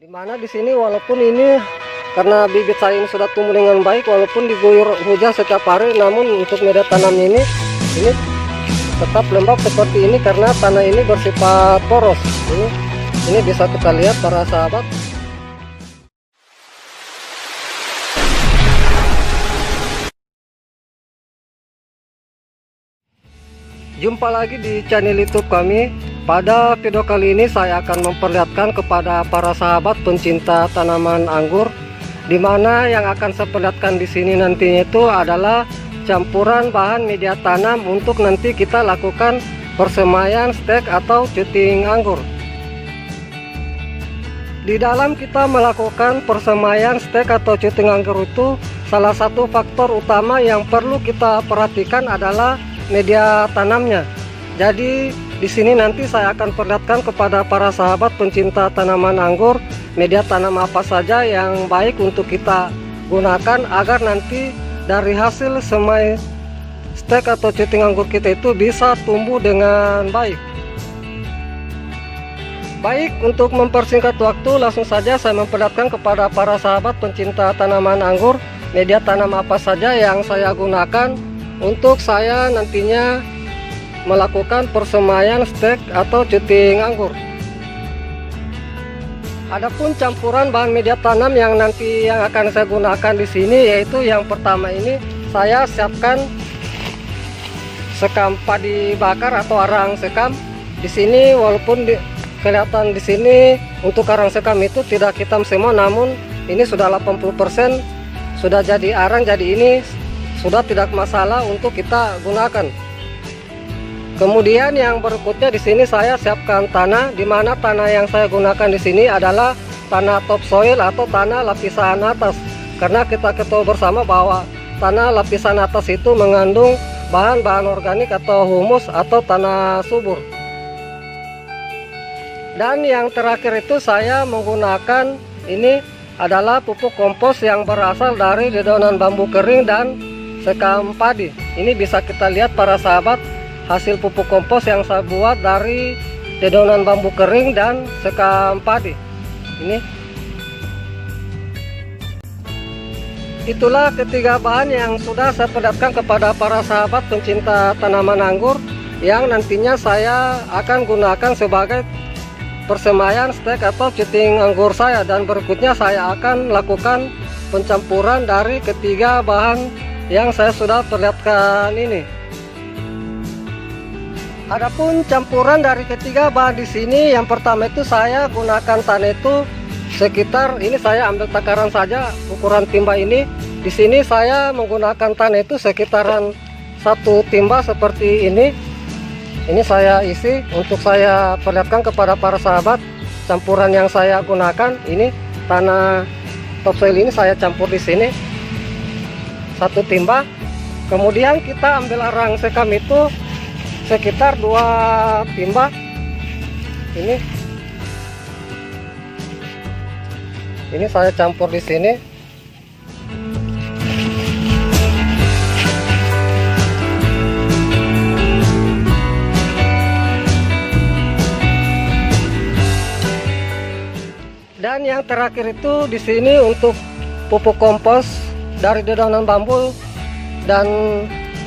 Dimana di sini walaupun ini karena bibit saya ini sudah tumbuh dengan baik, walaupun diguyur hujan setiap hari, namun untuk media tanamnya ini tetap lembab seperti ini karena tanah ini bersifat poros. Ini bisa kita lihat para sahabat. Jumpa lagi di channel YouTube kami. Pada video kali ini saya akan memperlihatkan kepada para sahabat pencinta tanaman anggur, di mana yang akan saya perlihatkan di sini nantinya itu adalah campuran bahan media tanam untuk nanti kita lakukan persemaian stek atau cuting anggur. Di dalam kita melakukan persemaian stek atau cuting anggur itu, salah satu faktor utama yang perlu kita perhatikan adalah media tanamnya. Jadi di sini nanti saya akan perlihatkan kepada para sahabat pencinta tanaman anggur media tanam apa saja yang baik untuk kita gunakan agar nanti dari hasil semai stek atau cuting anggur kita itu bisa tumbuh dengan baik. Baik, untuk mempersingkat waktu langsung saja saya memperlihatkan kepada para sahabat pencinta tanaman anggur media tanam apa saja yang saya gunakan untuk saya nantinya melakukan persemaian stek atau cuting anggur. Adapun campuran bahan media tanam yang nanti yang akan saya gunakan di sini, yaitu yang pertama ini saya siapkan sekam padi bakar atau arang sekam. Di sini walaupun kelihatan di sini untuk arang sekam itu tidak hitam semua, namun ini sudah 80% sudah jadi arang, jadi ini sudah tidak masalah untuk kita gunakan. Kemudian yang berikutnya di sini saya siapkan tanah, di mana tanah yang saya gunakan di sini adalah tanah topsoil atau tanah lapisan atas. Karena kita ketahui bersama bahwa tanah lapisan atas itu mengandung bahan-bahan organik atau humus atau tanah subur. Dan yang terakhir itu saya menggunakan ini adalah pupuk kompos yang berasal dari dedaunan bambu kering dan sekam padi. Ini bisa kita lihat para sahabat, hasil pupuk kompos yang saya buat dari dedaunan bambu kering dan sekam padi. Ini itulah ketiga bahan yang sudah saya perlihatkan kepada para sahabat pencinta tanaman anggur yang nantinya saya akan gunakan sebagai persemaian stek atau cuting anggur saya, dan berikutnya saya akan lakukan pencampuran dari ketiga bahan yang saya sudah perlihatkan ini. Adapun campuran dari ketiga bahan di sini, yang pertama itu saya gunakan tanah itu sekitar, ini saya ambil takaran saja ukuran timba ini. Di sini saya menggunakan tanah itu sekitaran 1 timba seperti ini. Ini saya isi untuk saya perlihatkan kepada para sahabat campuran yang saya gunakan. Ini tanah topsoil ini saya campur di sini 1 timba. Kemudian kita ambil arang sekam itu sekitar 2 timba. Ini saya campur di sini. Dan yang terakhir itu di sini untuk pupuk kompos dari dedaunan bambu dan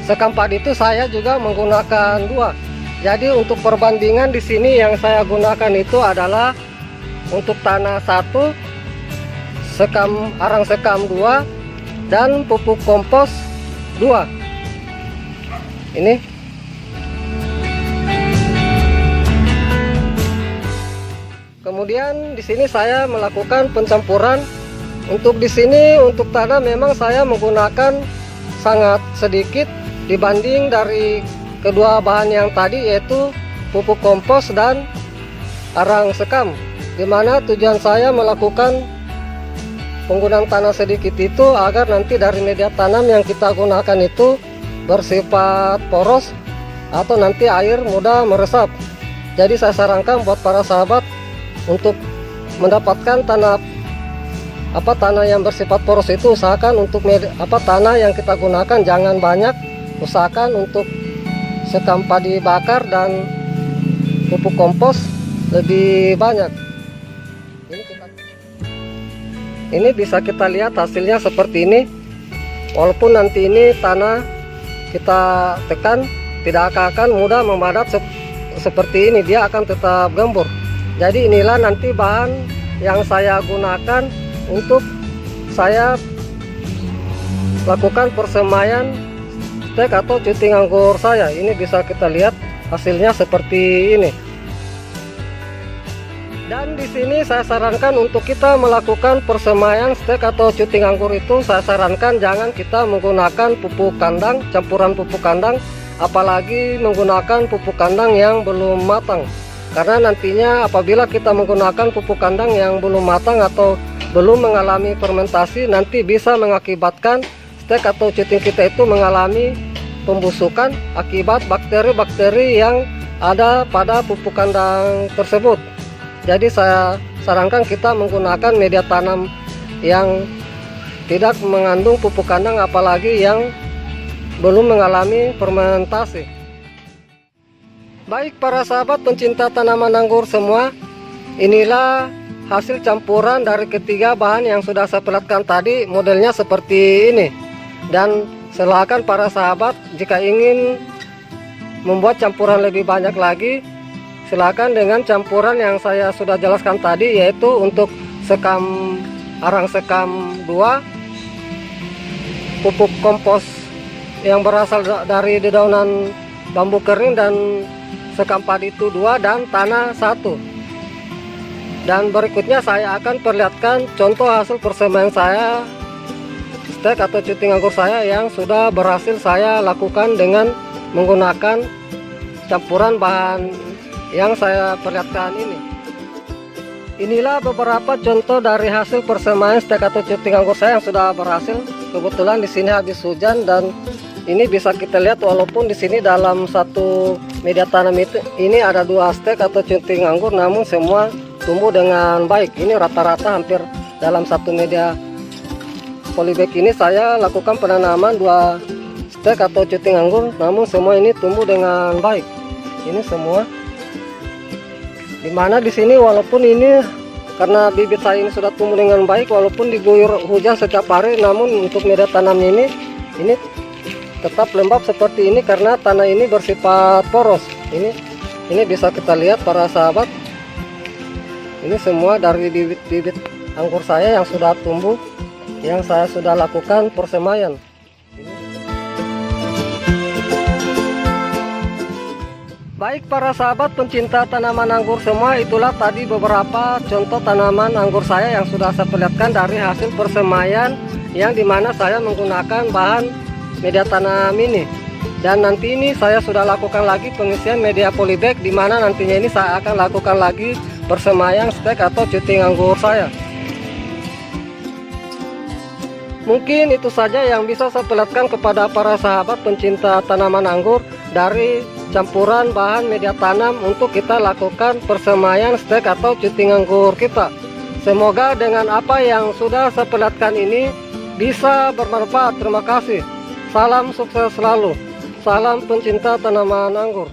sekam padi itu saya juga menggunakan 2. Jadi untuk perbandingan di sini yang saya gunakan itu adalah untuk tanah 1, arang sekam 2, dan pupuk kompos 2. Ini. Kemudian di sini saya melakukan pencampuran. Untuk di sini untuk tanah memang saya menggunakan sangat sedikit dibanding dari kedua bahan yang tadi, yaitu pupuk kompos dan arang sekam, dimana tujuan saya melakukan penggunaan tanah sedikit itu agar nanti dari media tanam yang kita gunakan itu bersifat poros atau nanti air mudah meresap. Jadi saya sarankan buat para sahabat untuk mendapatkan tanah yang bersifat poros itu, usahakan untuk tanah yang kita gunakan jangan banyak, usahakan untuk sekam padi bakar dan pupuk kompos lebih banyak. Ini kita Ini bisa kita lihat hasilnya seperti ini. Walaupun nanti ini tanah kita tekan, tidak akan mudah memadat seperti ini, dia akan tetap gembur. Jadi inilah nanti bahan yang saya gunakan untuk saya lakukan persemaian stek atau cuting anggur saya. Ini bisa kita lihat hasilnya seperti ini. Dan di sini saya sarankan untuk kita melakukan persemaian stek atau cuting anggur itu, saya sarankan jangan kita menggunakan pupuk kandang, campuran pupuk kandang, apalagi menggunakan pupuk kandang yang belum matang. Karena nantinya apabila kita menggunakan pupuk kandang yang belum matang atau belum mengalami fermentasi, nanti bisa mengakibatkan stek atau cuting kita itu mengalami pembusukan akibat bakteri-bakteri yang ada pada pupuk kandang tersebut. Jadi saya sarankan kita menggunakan media tanam yang tidak mengandung pupuk kandang, apalagi yang belum mengalami fermentasi. Baik para sahabat pencinta tanaman anggur semua, inilah hasil campuran dari ketiga bahan yang sudah saya perlihatkan tadi. Modelnya seperti ini. Dan silakan para sahabat jika ingin membuat campuran lebih banyak lagi, silakan dengan campuran yang saya sudah jelaskan tadi, yaitu untuk arang sekam 2, pupuk kompos yang berasal dari dedaunan bambu kering dan sekam padi itu 2, dan tanah 1. Dan berikutnya saya akan perlihatkan contoh hasil persemaian saya stek atau cuting anggur saya yang sudah berhasil saya lakukan dengan menggunakan campuran bahan yang saya perlihatkan ini. Inilah beberapa contoh dari hasil persemaian stek atau cuting anggur saya yang sudah berhasil. Kebetulan di sini habis hujan dan ini bisa kita lihat walaupun di sini dalam satu media tanam itu ini ada 2 stek atau cuting anggur, namun semua tumbuh dengan baik. Ini rata-rata hampir dalam satu media polybag ini saya lakukan penanaman 2 stek atau cuting anggur, namun semua ini tumbuh dengan baik. Ini semua. Dimana di sini walaupun ini karena bibit saya ini sudah tumbuh dengan baik, walaupun diguyur hujan setiap hari, namun untuk media tanamnya ini tetap lembab seperti ini karena tanah ini bersifat poros. Ini bisa kita lihat para sahabat. Ini semua dari bibit anggur saya yang sudah tumbuh, yang saya sudah lakukan persemaian. Baik para sahabat pencinta tanaman anggur semua, itulah tadi beberapa contoh tanaman anggur saya yang sudah saya perlihatkan dari hasil persemaian yang dimana saya menggunakan bahan media tanam ini. Dan nanti ini saya sudah lakukan lagi pengisian media polybag, dimana nantinya ini saya akan lakukan lagi persemaian stek atau cuting anggur saya. Mungkin itu saja yang bisa saya perlihatkan kepada para sahabat pencinta tanaman anggur dari campuran bahan media tanam untuk kita lakukan persemaian stek atau cuting anggur kita. Semoga dengan apa yang sudah saya perlihatkan ini bisa bermanfaat. Terima kasih. Salam sukses selalu. Salam pencinta tanaman anggur.